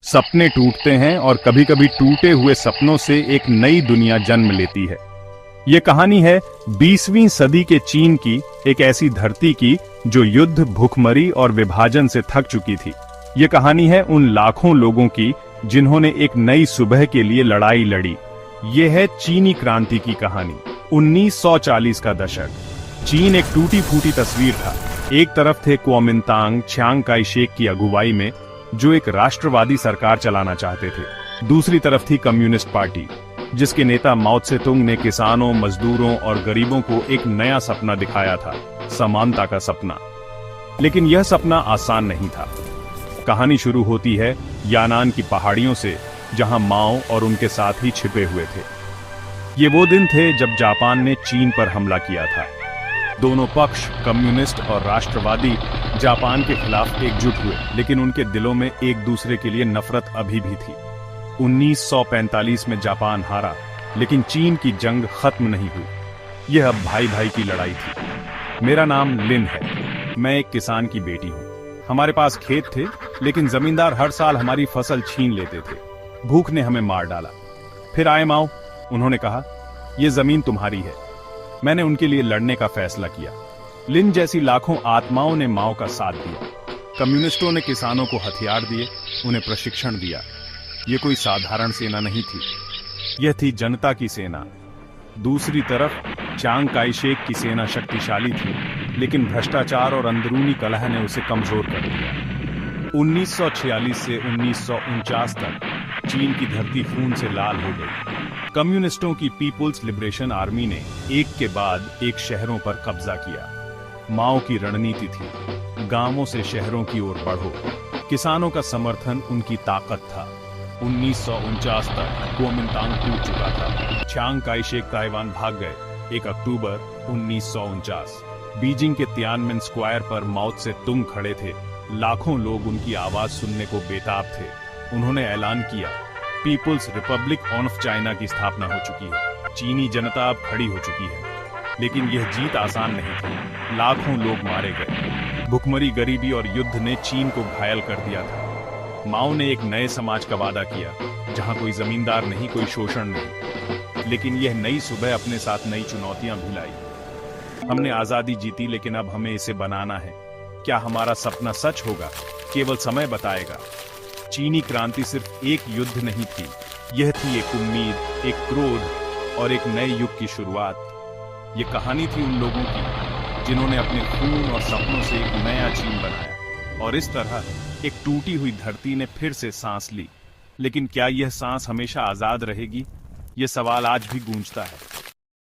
सपने टूटते हैं और कभी कभी टूटे हुए सपनों से एक नई दुनिया जन्म लेती है। ये कहानी है 20वीं सदी के चीन की, एक ऐसी धरती की जो युद्ध, भूखमरी और विभाजन से थक चुकी थी। ये कहानी है उन लाखों लोगों की जिन्होंने एक नई सुबह के लिए लड़ाई लड़ी। ये है चीनी क्रांति की कहानी। 1940 का दशक। चीन एक टूटी फूटी तस्वीर था। एक तरफ थे कुओमिंतांग, चियांग काई शेक की अगुवाई में, जो एक राष्ट्रवादी सरकार चलाना चाहते थे। दूसरी तरफ थी कम्युनिस्ट पार्टी, जिसके नेता माओ त्से-तुंग ने किसानों, मजदूरों और गरीबों को एक नया सपना दिखाया था, समानता का सपना। लेकिन यह सपना आसान नहीं था। कहानी शुरू होती है यानान की पहाड़ियों से, जहां माओ और उनके साथी छिपे हुए थे। ये वो दिन थे जब जापान ने चीन पर हमला किया था। दोनों पक्ष, कम्युनिस्ट और राष्ट्रवादी, जापान के खिलाफ एकजुट हुए, लेकिन उनके दिलों में एक दूसरे के लिए नफरत अभी भी थी। 1945 में जापान हारा, लेकिन चीन की जंग खत्म नहीं हुई। यह अब भाई भाई की लड़ाई थी। मेरा नाम लिन है। मैं एक किसान की बेटी हूँ। हमारे पास खेत थे, लेकिन जमींदार हर साल हमारी फसल छीन लेते थे। भूख ने हमें मार डाला। फिर आए माओ। उन्होंने कहा, यह जमीन तुम्हारी है। मैंने उनके लिए लड़ने का फैसला किया। लिन जैसी लाखों आत्माओं ने माओ का साथ दिया। कम्युनिस्टों ने किसानों को हथियार दिए, उन्हें प्रशिक्षण दिया। यह कोई साधारण सेना नहीं थी, यह थी जनता की सेना। दूसरी तरफ चियांग काई शेक की सेना शक्तिशाली थी, लेकिन भ्रष्टाचार और अंदरूनी कलह ने उसे कमजोर कर दिया। 1946 से 1949 तक चीन की धरती खून से लाल हो गई। कम्युनिस्टों की पीपुल्स लिबरेशन आर्मी ने एक के बाद एक शहरों पर कब्जा किया। माओ की रणनीति थी, गांवों से शहरों की ओर बढ़ो। किसानों का समर्थन उनकी ताकत था। 1949 तक कुओमिंतांग टूट चुका था। चियांग काई शेक ताइवान भाग गए। 1 अक्टूबर 1949 बीजिंग के तियानमेन स्क्वायर पर माओ त्से-तुंग खड़े थे। लाखों लोग उनकी आवाज सुनने को बेताब थे। उन्होंने ऐलान किया, पीपुल्स रिपब्लिक ऑफ चाइना की स्थापना हो चुकी है। चीनी जनता अब खड़ी हो चुकी है। लेकिन यह जीत आसान नहीं थी। लाखों लोग मारे गए। भुखमरी, गरीबी और युद्ध ने चीन को घायल कर दिया था। माओ ने एक नए समाज का वादा किया, जहां कोई जमींदार नहीं, कोई शोषण नहीं। लेकिन यह नई सुबह अपने साथ नई चुनौतियां भी लाई। हमने आजादी जीती, लेकिन अब हमें इसे बनाना है। क्या हमारा सपना सच होगा? केवल समय बताएगा। चीनी क्रांति सिर्फ एक युद्ध नहीं थी, यह थी एक उम्मीद, एक क्रोध और एक नए युग की शुरुआत। ये कहानी थी उन लोगों की जिन्होंने अपने खून और सपनों से एक नया चीन बनाया। और इस तरह एक टूटी हुई धरती ने फिर से सांस ली। लेकिन क्या यह सांस हमेशा आजाद रहेगी? यह सवाल आज भी गूंजता है।